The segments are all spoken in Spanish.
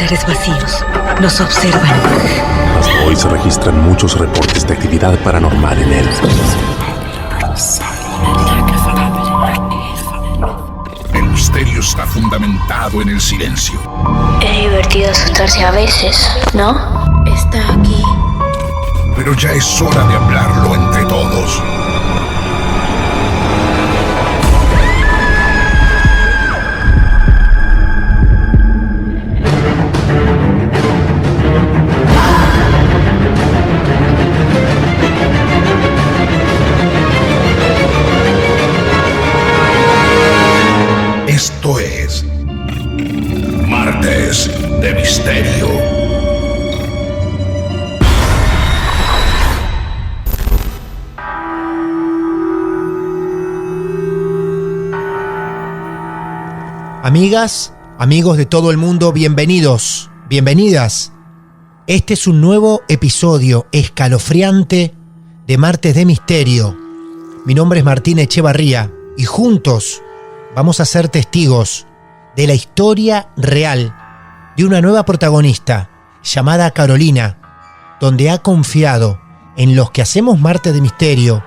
seres vacíos nos observan. Hasta hoy se registran muchos reportes de actividad paranormal en él. El misterio está fundamentado en el silencio. Es divertido asustarse a veces, ¿no? Está aquí. Pero ya es hora de hablarlo entre todos. Esto es Martes de Misterio. Amigas, amigos de todo el mundo, bienvenidos, bienvenidas. Este es un nuevo episodio escalofriante de Martes de Misterio. Mi nombre es Martín Echevarría y juntos vamos a ser testigos de la historia real de una nueva protagonista llamada Carolina, donde ha confiado en los que hacemos Martes de Misterio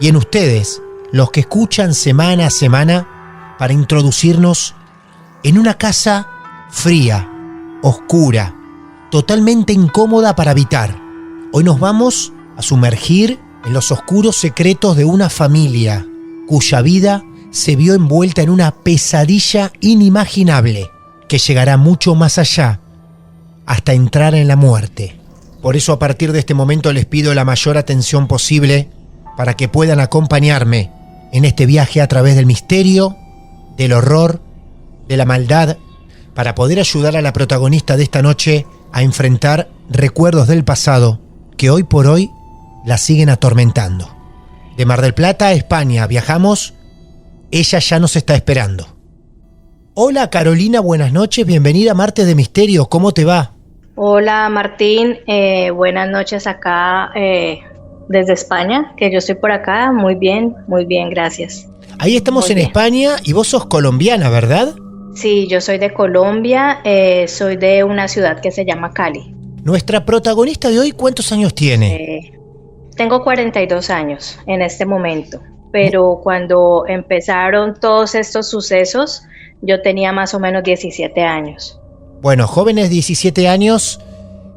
y en ustedes, los que escuchan semana a semana, para introducirnos en una casa fría, oscura, totalmente incómoda para habitar. Hoy nos vamos a sumergir en los oscuros secretos de una familia cuya vida se vio envuelta en una pesadilla inimaginable que llegará mucho más allá, hasta entrar en la muerte. Por eso a partir de este momento les pido la mayor atención posible para que puedan acompañarme en este viaje a través del misterio, del horror, de la maldad, para poder ayudar a la protagonista de esta noche a enfrentar recuerdos del pasado que hoy por hoy la siguen atormentando. De Mar del Plata a España viajamos. Ella ya nos está esperando. Hola Carolina, buenas noches, bienvenida a Martes de Misterio, ¿cómo te va? Hola Martín, buenas noches acá desde España, que yo estoy por acá, muy bien, gracias. Ahí estamos muy en bien. España y vos sos colombiana, ¿verdad? Sí, yo soy de Colombia, soy de una ciudad que se llama Cali. Nuestra protagonista de hoy, ¿cuántos años tiene? Tengo 42 años en este momento. Pero cuando empezaron todos estos sucesos, yo tenía más o menos 17 años. Bueno, jóvenes 17 años,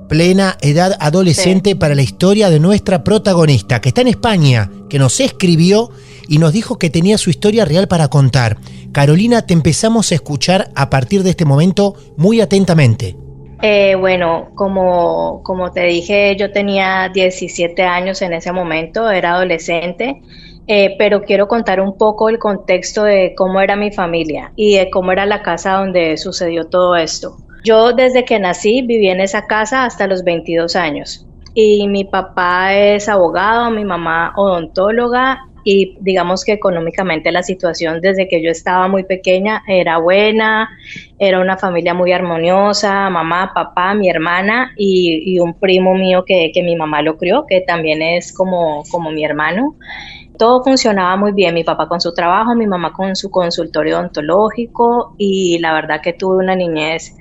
plena edad adolescente, sí, para la historia de nuestra protagonista, que está en España, que nos escribió y nos dijo que tenía su historia real para contar. Carolina, te empezamos a escuchar a partir de este momento muy atentamente. Bueno, como te dije, yo tenía 17 años en ese momento, era adolescente. Pero quiero contar un poco el contexto de cómo era mi familia y de cómo era la casa donde sucedió todo esto. Yo desde que nací viví en esa casa hasta los 22 años y mi papá es abogado, mi mamá odontóloga y digamos que económicamente la situación desde que yo estaba muy pequeña era buena, era una familia muy armoniosa, mamá, papá, mi hermana y un primo mío que mi mamá lo crió, que también es como mi hermano. Todo funcionaba muy bien, mi papá con su trabajo, mi mamá con su consultorio odontológico y la verdad que tuve una niñez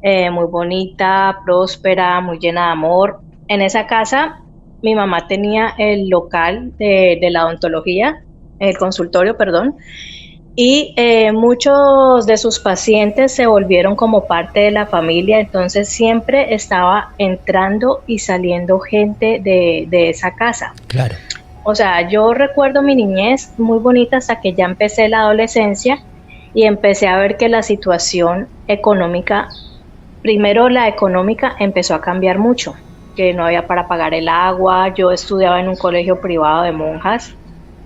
muy bonita, próspera, muy llena de amor. En esa casa mi mamá tenía el local de la odontología, el consultorio, perdón, y muchos de sus pacientes se volvieron como parte de la familia, entonces siempre estaba entrando y saliendo gente de esa casa. Claro. O sea, yo recuerdo mi niñez muy bonita hasta que ya empecé la adolescencia y empecé a ver que la situación económica, primero la económica empezó a cambiar mucho, que no había para pagar el agua, yo estudiaba en un colegio privado de monjas,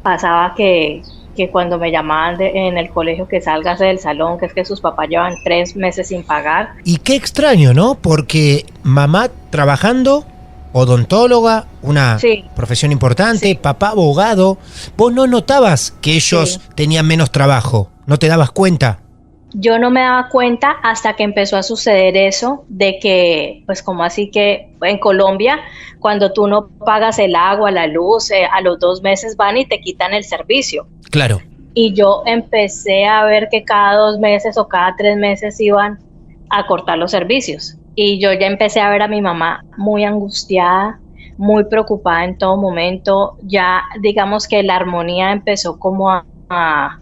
pasaba que cuando me llamaban en el colegio que salgas del salón, que es que sus papás llevan 3 meses sin pagar. Y qué extraño, ¿no? Porque mamá trabajando, odontóloga, una profesión importante, papá abogado, vos no notabas que ellos tenían menos trabajo, ¿no te dabas cuenta? Yo no me daba cuenta hasta que empezó a suceder eso de que, pues como así que en Colombia, cuando tú no pagas el agua, la luz, a los 2 meses van y te quitan el servicio. Claro. Y yo empecé a ver que cada 2 meses o cada 3 meses iban a cortar los servicios. y yo ya empecé a ver a mi mamá muy angustiada, muy preocupada en todo momento. Ya digamos que la armonía empezó como a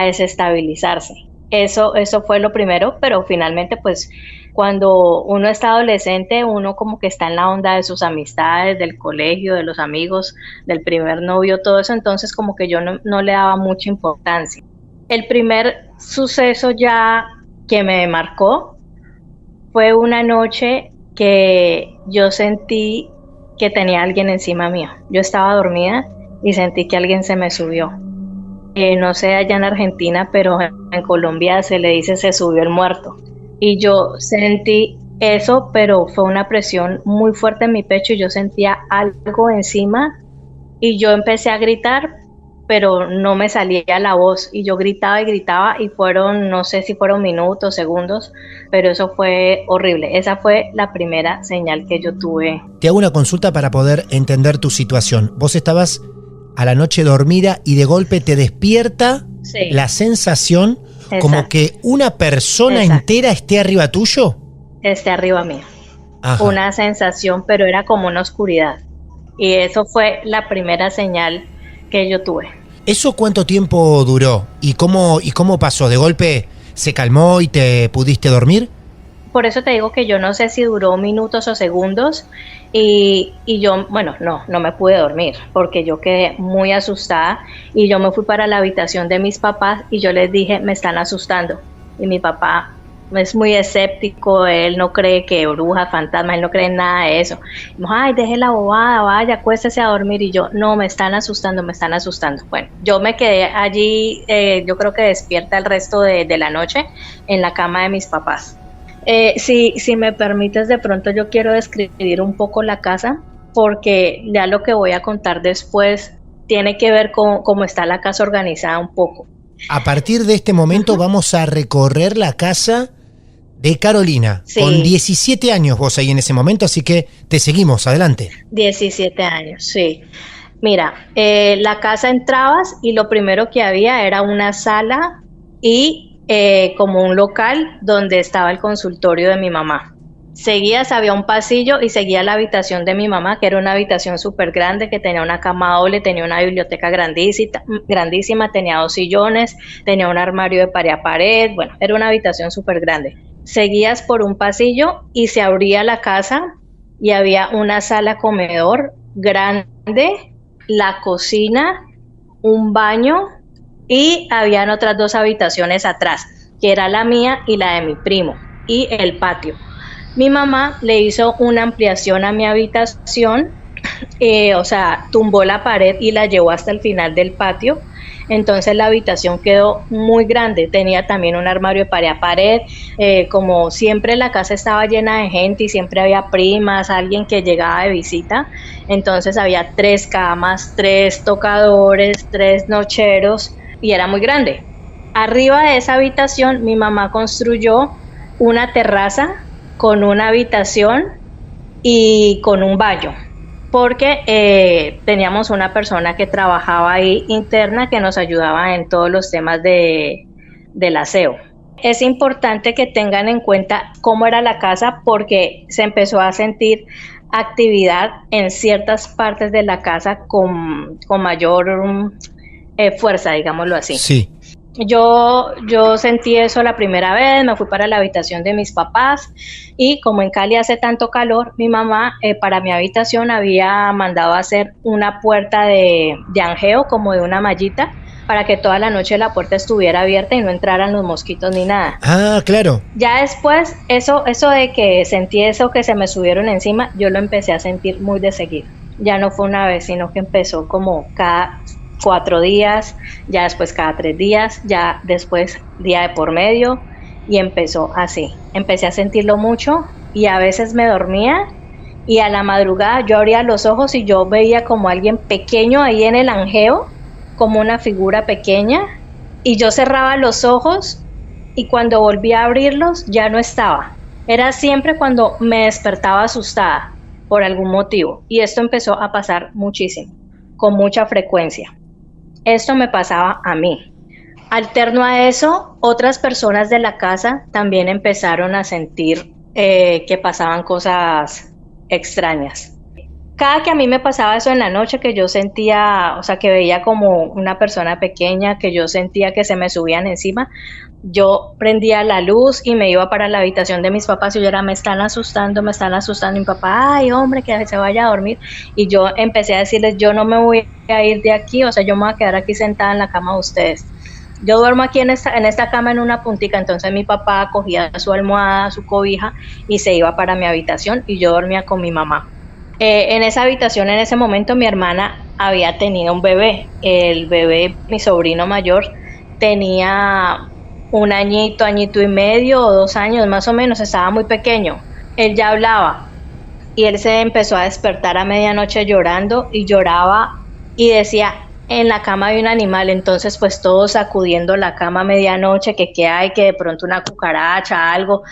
desestabilizarse. Eso fue lo primero, pero finalmente pues cuando uno está adolescente, uno como que está en la onda de sus amistades, del colegio, de los amigos, del primer novio, todo eso, entonces como que yo no le daba mucha importancia. El primer suceso ya que me marcó fue una noche que yo sentí que tenía alguien encima mío. Yo estaba dormida y sentí que alguien se me subió. No sé allá en Argentina, pero en Colombia se le dice se subió el muerto. Y yo sentí eso, pero fue una presión muy fuerte en mi pecho y yo sentía algo encima y yo empecé a gritar, pero no me salía la voz y yo gritaba y fueron, no sé si fueron minutos, segundos, pero eso fue horrible. Esa fue la primera señal que yo tuve. Te hago una consulta para poder entender tu situación. Vos estabas a la noche dormida y de golpe te despierta la sensación como que una persona entera esté arriba tuyo. Esté arriba mío. Ajá. Una sensación, pero era como una oscuridad. Y eso fue la primera señal que yo tuve. ¿Eso cuánto tiempo duró? ¿Y cómo pasó? ¿De golpe se calmó y te pudiste dormir? Por eso te digo que yo no sé si duró minutos o segundos y yo, bueno, no me pude dormir porque yo quedé muy asustada y yo me fui para la habitación de mis papás y yo les dije, me están asustando. Y mi papá es muy escéptico, él no cree que bruja, fantasma, él no cree en nada de eso. Y dijo, ay, deje la bobada, vaya, acuéstese a dormir. Y yo, no, me están asustando. Bueno, yo me quedé allí, yo creo que despierta el resto de la noche en la cama de mis papás. Si me permites, de pronto yo quiero describir un poco la casa, porque ya lo que voy a contar después tiene que ver con cómo está la casa organizada un poco. A partir de este momento vamos a recorrer la casa de Carolina, sí. Con 17 años vos ahí en ese momento, así que te seguimos, adelante. 17 años, sí. Mira, la casa entrabas y lo primero que había era una sala y como un local donde estaba el consultorio de mi mamá. Seguías, había un pasillo y seguía la habitación de mi mamá, que era una habitación súper grande, que tenía una cama doble, tenía una biblioteca grandísima, tenía 2 sillones, tenía un armario de pared a pared, bueno, era una habitación súper grande. Seguías por un pasillo y se abría la casa y había una sala comedor grande, la cocina, un baño y habían otras 2 habitaciones atrás, que era la mía y la de mi primo, y el patio. Mi mamá le hizo una ampliación a mi habitación, o sea, tumbó la pared y la llevó hasta el final del patio. Entonces la habitación quedó muy grande, tenía también un armario de pared a pared, como siempre la casa estaba llena de gente y siempre había primas, alguien que llegaba de visita, entonces había 3 camas, 3 tocadores, 3 nocheros y era muy grande. Arriba de esa habitación mi mamá construyó una terraza con una habitación y con un baño, porque teníamos una persona que trabajaba ahí interna que nos ayudaba en todos los temas del aseo. Es importante que tengan en cuenta cómo era la casa porque se empezó a sentir actividad en ciertas partes de la casa con mayor fuerza, digámoslo así. Sí. Yo sentí eso la primera vez, me fui para la habitación de mis papás y como en Cali hace tanto calor, mi mamá para mi habitación había mandado a hacer una puerta de anjeo, como de una mallita, para que toda la noche la puerta estuviera abierta y no entraran los mosquitos ni nada. Ah, claro. Ya después, eso de que sentí eso que se me subieron encima, yo lo empecé a sentir muy de seguido. Ya no fue una vez, sino que empezó como cada 4 días, ya después cada 3 días, ya después día de por medio y empezó así. Empecé a sentirlo mucho y a veces me dormía y a la madrugada yo abría los ojos y yo veía como alguien pequeño ahí en el anjeo, como una figura pequeña, y yo cerraba los ojos y cuando volví a abrirlos ya no estaba. Era siempre cuando me despertaba asustada por algún motivo y esto empezó a pasar muchísimo, con mucha frecuencia. Esto me pasaba a mí. Alterno a eso, otras personas de la casa también empezaron a sentir que pasaban cosas extrañas. Cada que a mí me pasaba eso en la noche, que yo sentía, o sea, que veía como una persona pequeña, que yo sentía que se me subían encima, yo prendía la luz y me iba para la habitación de mis papás y yo era, me están asustando. Y mi papá, ay, hombre, que se vaya a dormir. Y yo empecé a decirles, yo no me voy a ir de aquí, o sea, yo me voy a quedar aquí sentada en la cama de ustedes. Yo duermo aquí en esta cama en una puntica. Entonces mi papá cogía su almohada, su cobija y se iba para mi habitación y yo dormía con mi mamá. En esa habitación, en ese momento, mi hermana había tenido un bebé. El bebé, mi sobrino mayor, tenía un añito y medio o 2 años más o menos, estaba muy pequeño. Él ya hablaba y él se empezó a despertar a medianoche llorando y lloraba y decía, en la cama hay un animal. Entonces pues todos sacudiendo la cama a medianoche, que hay, que de pronto una cucaracha, algo,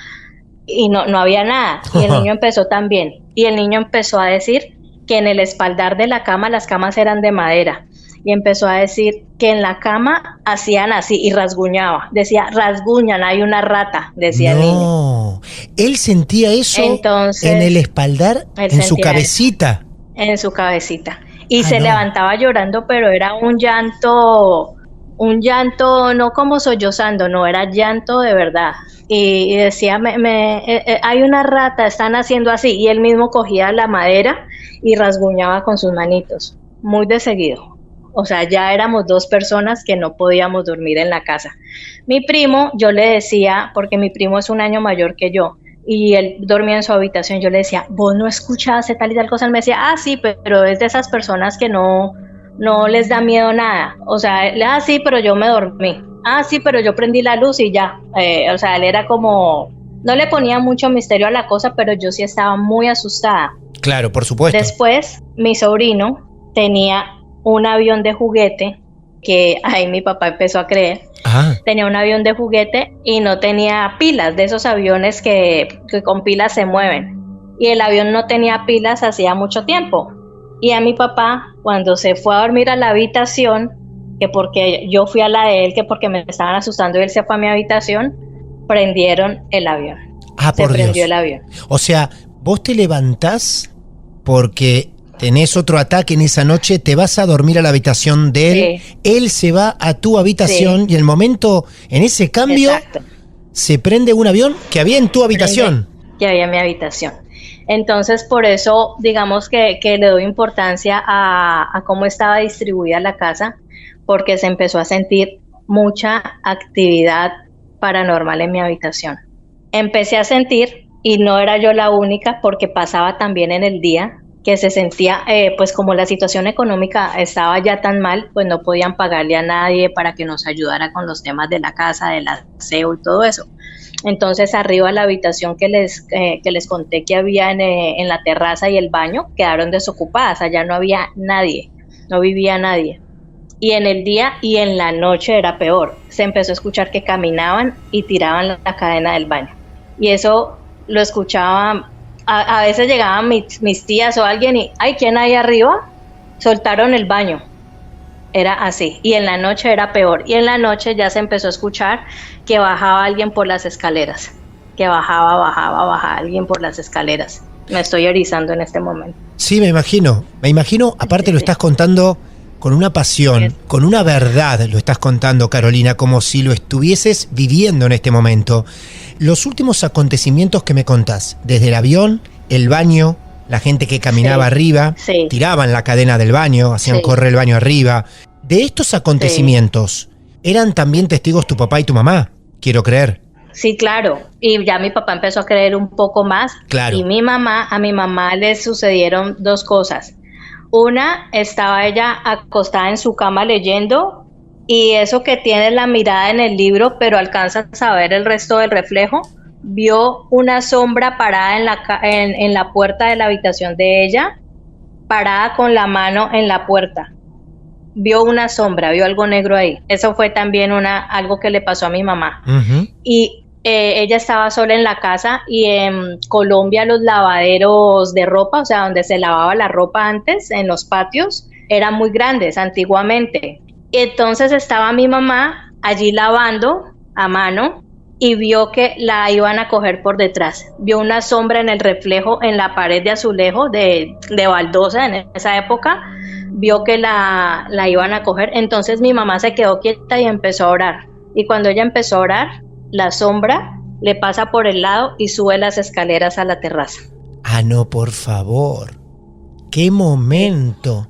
y no había nada. Y el niño empezó también, y el niño empezó a decir que en el espaldar de la cama, las camas eran de madera, y empezó a decir que en la cama hacían así y rasguñaba, decía, rasguñan, hay una rata, decía el niño. Él sentía eso. Entonces, en el espaldar, en su cabecita. En su cabecita. Y se levantaba llorando, pero era un llanto no como sollozando, no, era llanto de verdad. Y decía, hay una rata, están haciendo así. Y él mismo cogía la madera y rasguñaba con sus manitos, muy de seguido. O sea, ya éramos 2 personas que no podíamos dormir en la casa. Mi primo, yo le decía, porque mi primo es un año mayor que yo, y él dormía en su habitación, yo le decía, ¿vos no escuchaste tal y tal cosa? Él me decía, sí, pero es de esas personas que no les da miedo nada. O sea, sí, pero yo me dormí. Sí, pero yo prendí la luz y ya. O sea, él era como, no le ponía mucho misterio a la cosa, pero yo sí estaba muy asustada. Claro, por supuesto. Después, mi sobrino tenía un avión de juguete, que ahí mi papá empezó a creer. Tenía un avión de juguete y no tenía pilas, de esos aviones que con pilas se mueven. Y el avión no tenía pilas hacía mucho tiempo. Y a mi papá, cuando se fue a dormir a la habitación, que porque yo fui a la de él, que porque me estaban asustando y él se fue a mi habitación, prendieron el avión. Se prendió el avión. O sea, vos te levantás porque tenés otro ataque en esa noche, te vas a dormir a la habitación de él, él se va a tu habitación y en el momento, en ese cambio, se prende un avión que había en tu habitación. Que había en mi habitación. Entonces, por eso, digamos que le doy importancia a cómo estaba distribuida la casa, porque se empezó a sentir mucha actividad paranormal en mi habitación. Empecé a sentir, y no era yo la única, porque pasaba también en el día, que se sentía, pues como la situación económica estaba ya tan mal, pues no podían pagarle a nadie para que nos ayudara con los temas de la casa, del aseo y todo eso. Entonces arriba la habitación que les conté que había en la terraza y el baño quedaron desocupadas, allá no había nadie, no vivía nadie. Y en el día y en la noche era peor, se empezó a escuchar que caminaban y tiraban la cadena del baño. Y eso lo escuchaba, a veces llegaban mis tías o alguien y, ¡ay, quién hay arriba! Soltaron el baño. Era así, y en la noche era peor, y en la noche ya se empezó a escuchar que bajaba alguien por las escaleras, que bajaba alguien por las escaleras. Me estoy erizando en este momento. Sí, me imagino, aparte lo estás contando con una pasión, con una verdad lo estás contando, Carolina, como si lo estuvieses viviendo en este momento. Los últimos acontecimientos que me contás, desde el avión, el baño, la gente que caminaba arriba, tiraban la cadena del baño, hacían correr el baño arriba. De estos acontecimientos, ¿eran también testigos tu papá y tu mamá? Quiero creer. Sí, claro. Y ya mi papá empezó a creer un poco más. Claro. Y a mi mamá le sucedieron 2 cosas. Una, estaba ella acostada en su cama leyendo, y eso que tiene la mirada en el libro, pero alcanza a ver el resto del reflejo. Vio una sombra parada en la puerta de la habitación de ella, parada con la mano en la puerta. Vio una sombra, vio algo negro ahí. Eso fue también algo que le pasó a mi mamá. Uh-huh. Y ella estaba sola en la casa, y en Colombia los lavaderos de ropa, o sea, donde se lavaba la ropa antes, en los patios, eran muy grandes antiguamente. Entonces estaba mi mamá allí lavando a mano, y vio que la iban a coger por detrás. Vio una sombra en el reflejo en la pared de azulejo de baldosa en esa época. Vio que la iban a coger. Entonces mi mamá se quedó quieta y empezó a orar. Y cuando ella empezó a orar, la sombra le pasa por el lado y sube las escaleras a la terraza. Ah, no, por favor. ¡Qué momento!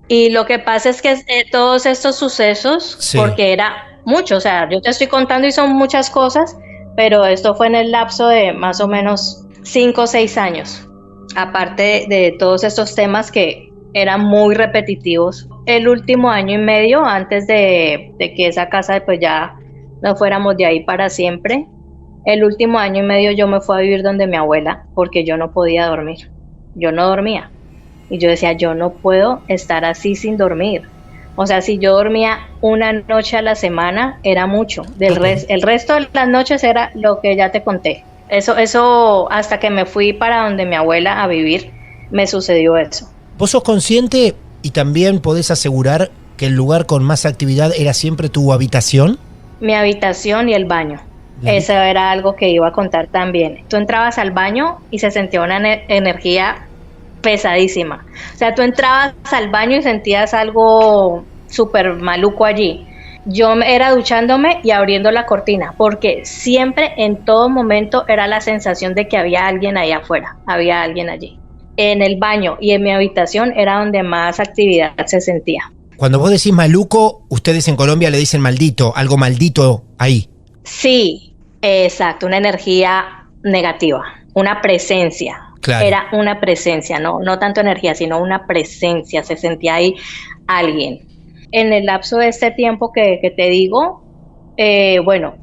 Y lo que pasa es que todos estos sucesos, sí, porque era mucho, o sea, yo te estoy contando y son muchas cosas, pero esto fue en el lapso de más o menos 5 o 6 años, aparte de todos estos temas que eran muy repetitivos. El último año y medio, antes de que esa casa pues ya no fuéramos de ahí para siempre, el último año y medio yo me fui a vivir donde mi abuela porque yo no podía dormir, yo no dormía. Y yo decía, yo no puedo estar así sin dormir. O sea, si yo dormía una noche a la semana, era mucho. El resto de las noches era lo que ya te conté. Eso hasta que me fui para donde mi abuela a vivir, me sucedió eso. ¿Vos sos consciente y también podés asegurar que el lugar con más actividad era siempre tu habitación? Mi habitación y el baño. Eso era algo que iba a contar también. Tú entrabas al baño y se sentía una energía pesadísima. O sea, tú entrabas al baño y sentías algo súper maluco allí. Yo era duchándome y abriendo la cortina, porque siempre, en todo momento, era la sensación de que había alguien ahí afuera, había alguien allí. En el baño y en mi habitación era donde más actividad se sentía. Cuando vos decís maluco, ustedes en Colombia le dicen maldito, algo maldito ahí. Sí, exacto, una energía negativa, una presencia. Claro. Era una presencia, no tanto energía, sino una presencia, se sentía ahí alguien. En el lapso de este tiempo que te digo,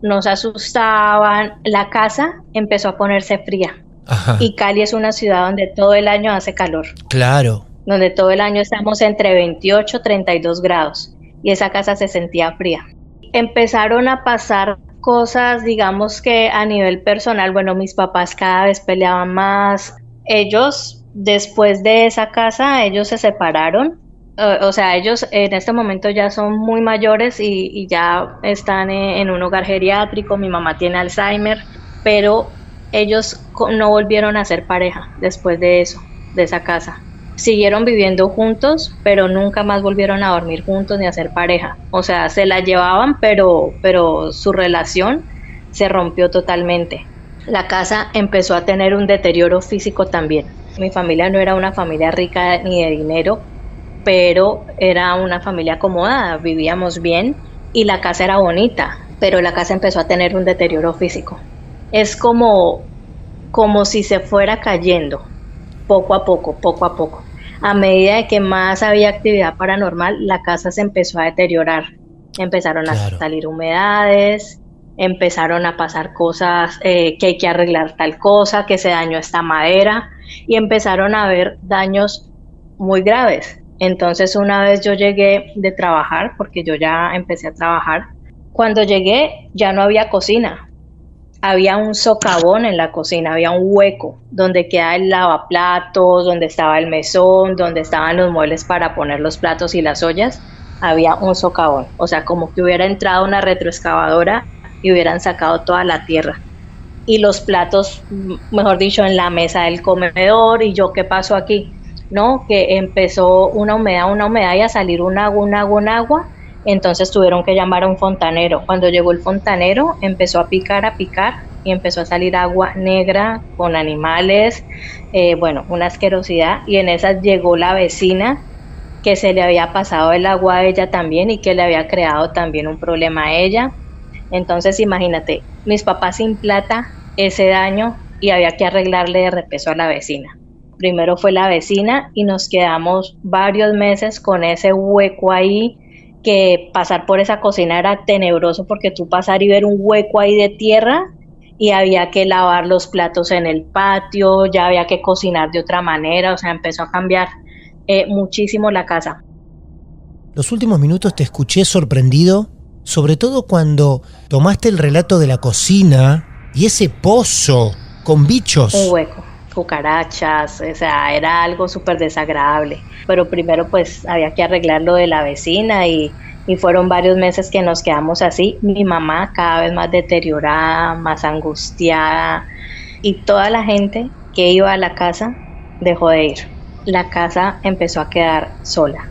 nos asustaban, la casa empezó a ponerse fría. Ajá. Y Cali es una ciudad donde todo el año hace calor. Claro. Donde todo el año estamos entre 28 y 32 grados, y esa casa se sentía fría. Empezaron a pasar cosas, digamos que a nivel personal, mis papás cada vez peleaban más. Ellos, después de esa casa, ellos se separaron. Ellos en este momento ya son muy mayores y ya están en un hogar geriátrico. Mi mamá tiene Alzheimer, pero ellos no volvieron a ser pareja después de eso, de esa casa. Siguieron viviendo juntos, pero nunca más volvieron a dormir juntos ni a ser pareja. O sea, se la llevaban, pero su relación se rompió totalmente. La casa empezó a tener un deterioro físico también. Mi familia no era una familia rica ni de dinero, pero era una familia acomodada, vivíamos bien y la casa era bonita, pero la casa empezó a tener un deterioro físico. Es como si se fuera cayendo, poco a poco. A medida de que más había actividad paranormal, la casa se empezó a deteriorar. Empezaron a salir humedades, empezaron a pasar cosas, que hay que arreglar tal cosa, que se dañó esta madera, y empezaron a haber daños muy graves. Entonces una vez yo llegué de trabajar, porque yo ya empecé a trabajar, cuando llegué ya no había cocina, había un socavón en la cocina, había un hueco donde queda el lavaplatos, donde estaba el mesón, donde estaban los muebles para poner los platos y las ollas, había un socavón, o sea, como que hubiera entrado una retroexcavadora y hubieran sacado toda la tierra. Y los platos, mejor dicho, en la mesa del comedor. Y yo, ¿qué pasó aquí? No, que empezó una humedad y a salir un agua. Entonces tuvieron que llamar a un fontanero. Cuando llegó el fontanero, empezó a picar y empezó a salir agua negra con animales, una asquerosidad. Y en esas llegó la vecina, que se le había pasado el agua a ella también y que le había creado también un problema a ella. Entonces imagínate, mis papás sin plata, ese daño, y había que arreglarle de repeso a la vecina. Primero fue la vecina y nos quedamos varios meses con ese hueco ahí, que pasar por esa cocina era tenebroso, porque tú pasar y ver un hueco ahí de tierra, y había que lavar los platos en el patio, ya había que cocinar de otra manera, o sea, empezó a cambiar muchísimo la casa. Los últimos minutos te escuché sorprendido, sobre todo cuando tomaste el relato de la cocina y ese pozo con bichos. Un hueco, cucarachas, o sea, era algo súper desagradable. Pero primero pues había que arreglar lo de la vecina y Y fueron varios meses que nos quedamos así. Mi mamá cada vez más deteriorada, más angustiada, y toda la gente que iba a la casa dejó de ir. La casa empezó a quedar sola.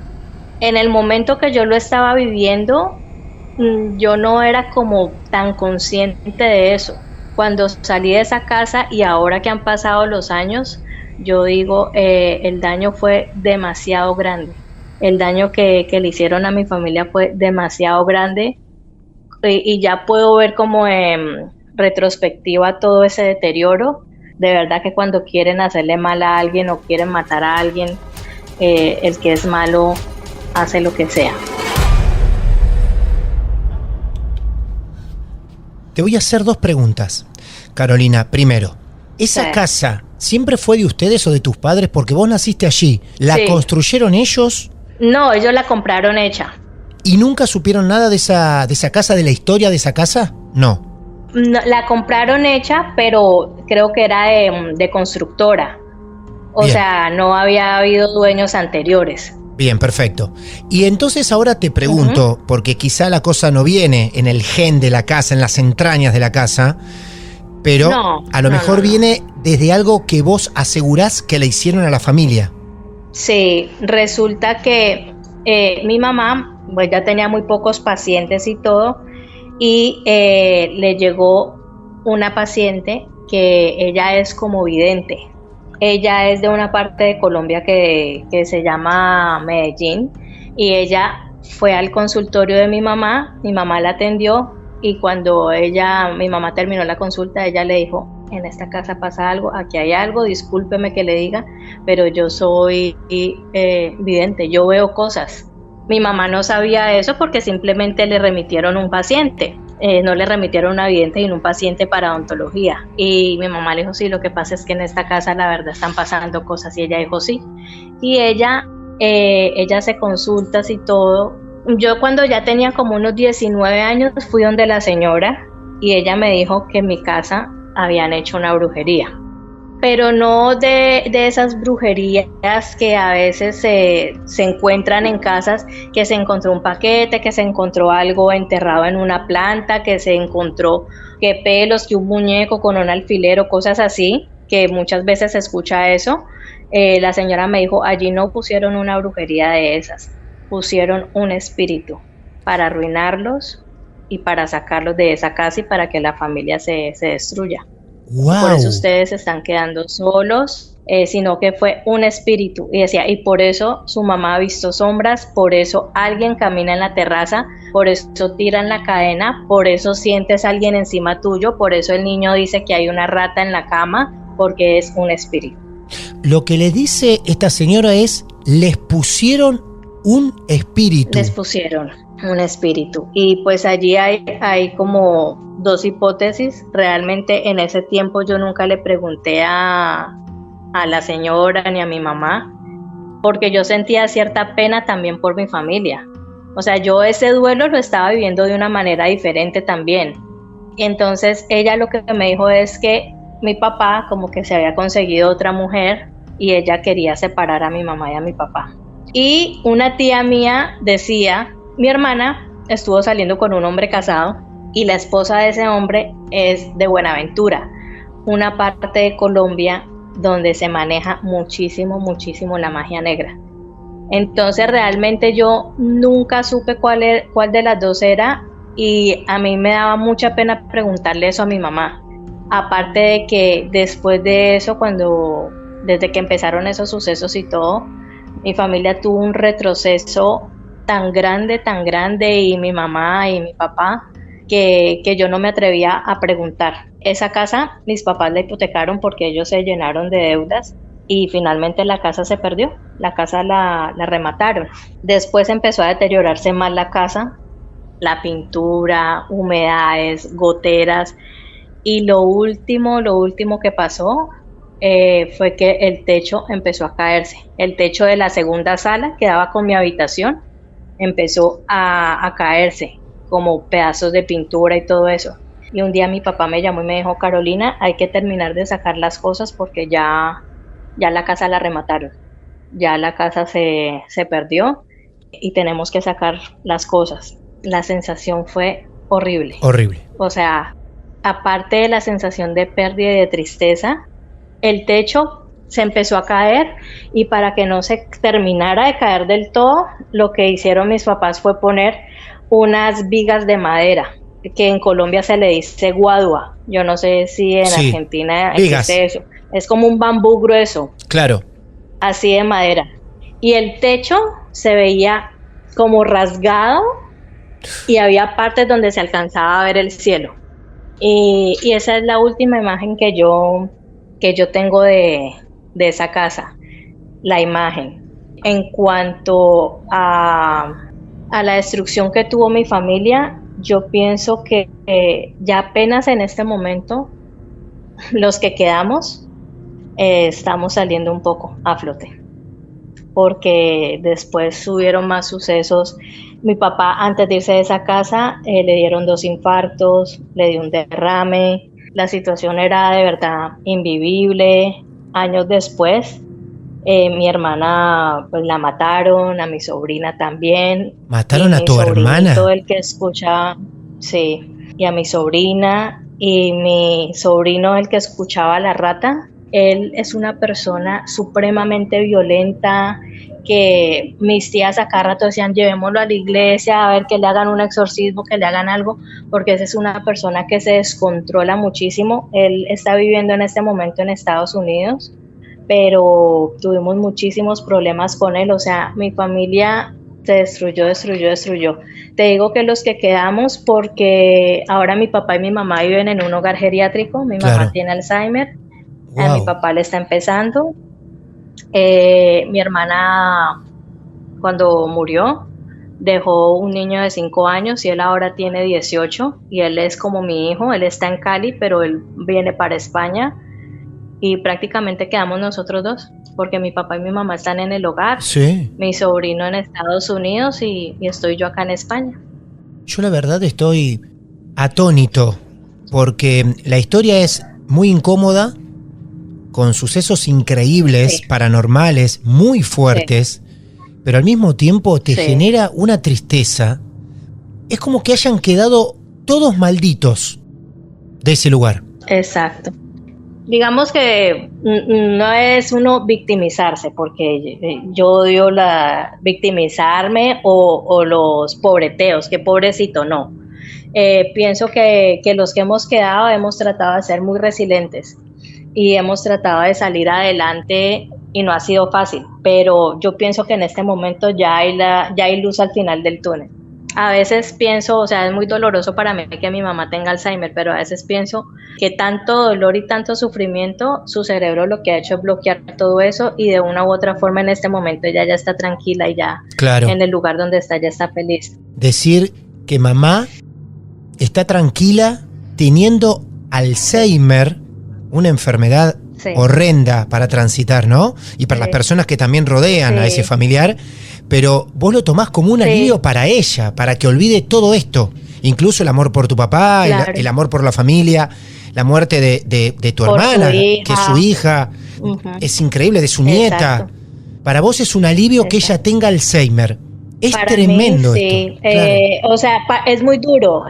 En el momento que yo lo estaba viviendo, yo no era como tan consciente de eso. Cuando salí de esa casa y ahora que han pasado los años, yo digo, el daño fue demasiado grande. El daño que le hicieron a mi familia fue demasiado grande, y ya puedo ver como en retrospectiva todo ese deterioro. De verdad que cuando quieren hacerle mal a alguien o quieren matar a alguien, el que es malo hace lo que sea. Te voy a hacer 2 preguntas, Carolina. Primero, ¿esa casa siempre fue de ustedes o de tus padres? Porque vos naciste allí. ¿La construyeron ellos? No, ellos la compraron hecha. ¿Y nunca supieron nada de esa casa, de la historia de esa casa? No, la compraron hecha, pero creo que era de constructora. O Bien. sea, no había habido dueños anteriores. Bien, perfecto. Y entonces ahora te pregunto, porque quizá la cosa no viene en el gen de la casa, en las entrañas de la casa, pero a lo mejor viene desde algo que vos asegurás que le hicieron a la familia. Sí, resulta que mi mamá pues ya tenía muy pocos pacientes y todo, y le llegó una paciente que ella es como vidente. Ella es de una parte de Colombia que se llama Medellín, y ella fue al consultorio de mi mamá la atendió, y cuando mi mamá terminó la consulta, ella le dijo: en esta casa pasa algo, aquí hay algo, discúlpeme que le diga, pero yo soy vidente, yo veo cosas. Mi mamá no sabía eso porque simplemente le remitieron un paciente. No le remitieron una vidente sino un paciente para odontología, y mi mamá le dijo: sí, lo que pasa es que en esta casa la verdad están pasando cosas, y ella dijo sí, y ella hace consultas y todo. Yo cuando ya tenía como unos 19 años fui donde la señora, y ella me dijo que en mi casa habían hecho una brujería, pero no de esas brujerías que a veces se encuentran en casas, que se encontró un paquete, que se encontró algo enterrado en una planta, que se encontró que pelos, que un muñeco con un alfiler o cosas así, que muchas veces se escucha eso. La señora me dijo: allí no pusieron una brujería de esas, pusieron un espíritu para arruinarlos y para sacarlos de esa casa y para que la familia se destruya. ¡Wow! Por eso ustedes se están quedando solos, sino que fue un espíritu. Y decía, y por eso su mamá ha visto sombras, por eso alguien camina en la terraza, por eso tiran la cadena, por eso sientes a alguien encima tuyo, por eso el niño dice que hay una rata en la cama, porque es un espíritu. Lo que le dice esta señora es: les pusieron un espíritu. Les pusieron un espíritu. Y pues allí hay como 2 hipótesis. Realmente en ese tiempo yo nunca le pregunté a la señora ni a mi mamá, porque yo sentía cierta pena también por mi familia. O sea, yo ese duelo lo estaba viviendo de una manera diferente también. Y entonces ella lo que me dijo es que mi papá como que se había conseguido otra mujer y ella quería separar a mi mamá y a mi papá. Y una tía mía decía: mi hermana estuvo saliendo con un hombre casado y la esposa de ese hombre es de Buenaventura, una parte de Colombia donde se maneja muchísimo la magia negra. Entonces realmente yo nunca supe cuál de las dos era, y a mí me daba mucha pena preguntarle eso a mi mamá. Aparte de que después de eso, desde que empezaron esos sucesos y todo, mi familia tuvo un retroceso tan grande, y mi mamá y mi papá, que yo no me atrevía a preguntar. Esa casa mis papás la hipotecaron porque ellos se llenaron de deudas, y finalmente la casa se perdió, la casa la remataron. Después empezó a deteriorarse más la casa, la pintura, humedades, goteras, y lo último que pasó fue que el techo empezó a caerse. El techo de la segunda sala que daba con mi habitación empezó a caerse, como pedazos de pintura y todo eso. Y un día mi papá me llamó y me dijo: Carolina, hay que terminar de sacar las cosas porque ya la casa la remataron, ya la casa se perdió. y tenemos que sacar las cosas. La sensación fue horrible. Horrible. O sea, aparte de la sensación de pérdida y de tristeza, el techo se empezó a caer y para que no se terminara de caer del todo, lo que hicieron mis papás fue poner unas vigas de madera, que en Colombia se le dice guadua. Yo no sé si en Argentina existe eso. Es como un bambú grueso. Claro. Así de madera. Y el techo se veía como rasgado y había partes donde se alcanzaba a ver el cielo. Y esa es la última imagen que yo tengo de esa casa, la imagen. En cuanto a la destrucción que tuvo mi familia, yo pienso que ya apenas en este momento, los que quedamos, estamos saliendo un poco a flote, porque después hubieron más sucesos. Mi papá, antes de irse de esa casa, le dieron 2 infartos, le dio un derrame, la situación era de verdad invivible. Años después, mi hermana pues la mataron, a mi sobrina también. ¿Mataron a tu hermana? El que escuchaba, sí, y a mi sobrina, y mi sobrino, el que escuchaba a la rata. Él es una persona supremamente violenta, que mis tías a cada rato decían, llevémoslo a la iglesia, a ver que le hagan un exorcismo, que le hagan algo, porque esa es una persona que se descontrola muchísimo. Él está viviendo en este momento en Estados Unidos, pero tuvimos muchísimos problemas con él. O sea, mi familia se destruyó. Te digo que los que quedamos, porque ahora mi papá y mi mamá viven en un hogar geriátrico. Mi mamá tiene Alzheimer. A mi papá le está empezando. Mi hermana, cuando murió, dejó un niño de 5 años y él ahora tiene 18 y él es como mi hijo. Él está en Cali, pero él viene para España y prácticamente quedamos nosotros 2, porque mi papá y mi mamá están en el hogar, mi sobrino en Estados Unidos y estoy yo acá en España. Yo la verdad estoy atónito, porque la historia es muy incómoda, con sucesos increíbles, paranormales, muy fuertes, pero al mismo tiempo te genera una tristeza. Es como que hayan quedado todos malditos de ese lugar. Exacto. Digamos que no es uno victimizarse, porque yo odio victimizarme o los pobreteos, que pobrecito, no. Pienso que los que hemos quedado hemos tratado de ser muy resilientes y hemos tratado de salir adelante y no ha sido fácil, pero yo pienso que en este momento ya hay luz al final del túnel. A veces pienso, o sea, es muy doloroso para mí que mi mamá tenga Alzheimer, pero a veces pienso que tanto dolor y tanto sufrimiento, su cerebro lo que ha hecho es bloquear todo eso y de una u otra forma en este momento ella ya está tranquila y ya en el lugar donde está ya está feliz. Decir que mamá está tranquila teniendo Alzheimer, una enfermedad horrenda para transitar, ¿no? Y para las personas que también rodean a ese familiar, pero vos lo tomás como un alivio para ella, para que olvide todo esto, incluso el amor por tu papá, el amor por la familia, la muerte de tu hermana, que es su hija, es increíble, de su nieta. Para vos es un alivio que ella tenga Alzheimer. Es para tremendo mí, esto. O sea, es muy duro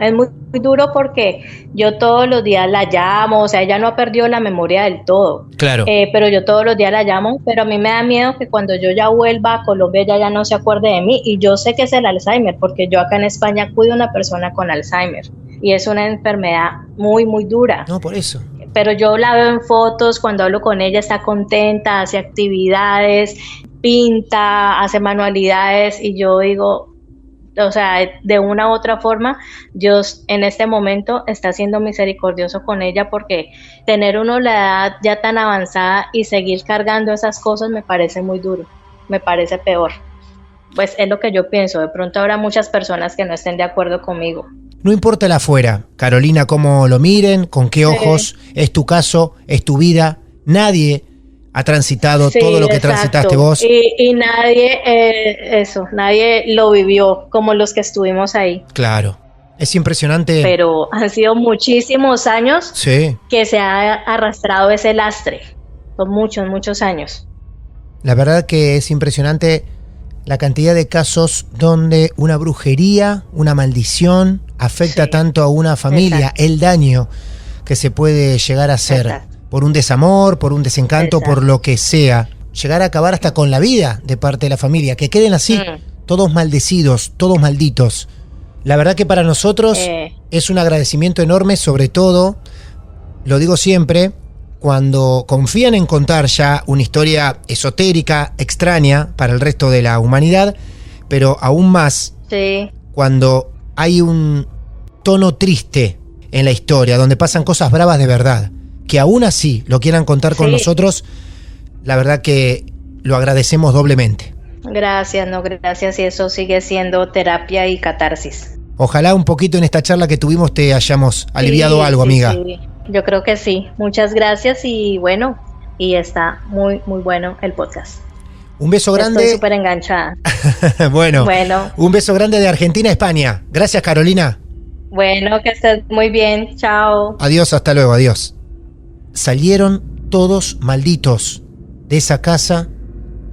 porque yo todos los días la llamo, o sea, ella no ha perdido la memoria del todo. Claro. Pero yo todos los días la llamo, pero a mí me da miedo que cuando yo ya vuelva a Colombia ella ya no se acuerde de mí, y yo sé que es el Alzheimer, porque yo acá en España cuido a una persona con Alzheimer, y es una enfermedad muy, muy dura. No, por eso. Pero yo la veo en fotos, cuando hablo con ella está contenta, hace actividades, pinta, hace manualidades, y yo digo, o sea, de una u otra forma, Dios en este momento está siendo misericordioso con ella, porque tener uno la edad ya tan avanzada y seguir cargando esas cosas me parece muy duro, me parece peor. Pues es lo que yo pienso. De pronto habrá muchas personas que no estén de acuerdo conmigo. No importa el afuera, Carolina, cómo lo miren, con qué ojos, es tu caso, es tu vida, nadie ha transitado todo lo que transitaste vos. Y nadie, nadie lo vivió como los que estuvimos ahí. Claro, es impresionante. Pero han sido muchísimos años que se ha arrastrado ese lastre. Son muchos, muchos años. La verdad que es impresionante la cantidad de casos donde una brujería, una maldición afecta tanto a una familia, el daño que se puede llegar a hacer por un desamor, por un desencanto, por lo que sea, llegar a acabar hasta con la vida de parte de la familia, que queden así, todos maldecidos, todos malditos. La verdad que para nosotros es un agradecimiento enorme, sobre todo, lo digo siempre, cuando confían en contar ya una historia esotérica, extraña para el resto de la humanidad, pero aún más cuando hay un tono triste en la historia, donde pasan cosas bravas de verdad, que aún así lo quieran contar con nosotros, la verdad que lo agradecemos doblemente. Gracias, y eso sigue siendo terapia y catarsis. Ojalá un poquito en esta charla que tuvimos te hayamos aliviado algo, amiga. Sí. Yo creo que sí. Muchas gracias y bueno, y está muy, muy bueno el podcast. Un beso grande. Estoy súper enganchada. bueno, un beso grande de Argentina a España. Gracias, Carolina. Bueno, que estés muy bien. Chao. Adiós, hasta luego, adiós. Salieron todos malditos de esa casa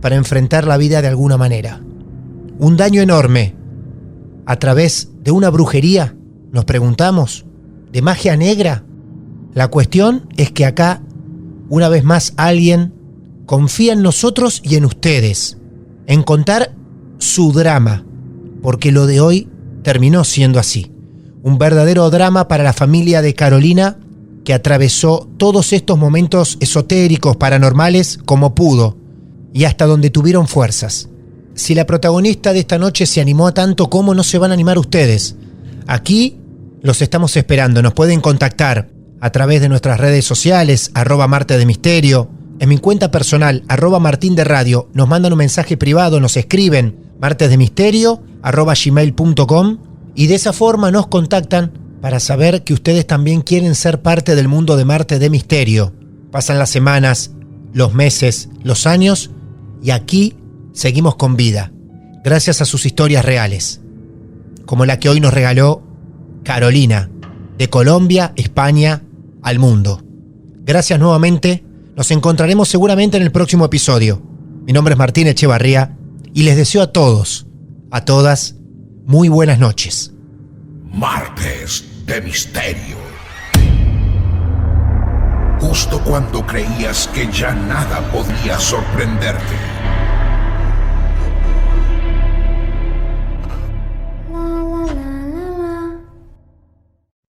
para enfrentar la vida de alguna manera. Un daño enorme. A través de una brujería, nos preguntamos, ¿de magia negra? La cuestión es que acá, una vez más, alguien confía en nosotros y en ustedes, en contar su drama, porque lo de hoy terminó siendo así. Un verdadero drama para la familia de Carolina, que atravesó todos estos momentos esotéricos, paranormales, como pudo, y hasta donde tuvieron fuerzas. Si la protagonista de esta noche se animó a tanto, ¿cómo no se van a animar ustedes? Aquí los estamos esperando. Nos pueden contactar a través de nuestras redes sociales, @martesdemisterio, en mi cuenta personal, @martinderadio, nos mandan un mensaje privado, nos escriben, martesdemisterio@gmail.com, y de esa forma nos contactan para saber que ustedes también quieren ser parte del mundo de Martes de Misterio. Pasan las semanas, los meses, los años, y aquí seguimos con vida, gracias a sus historias reales, como la que hoy nos regaló Carolina, de Colombia, España, al mundo. Gracias nuevamente, nos encontraremos seguramente en el próximo episodio. Mi nombre es Martín Echevarría y les deseo a todos, a todas, muy buenas noches. Martes de Misterio. Justo cuando creías que ya nada podía sorprenderte,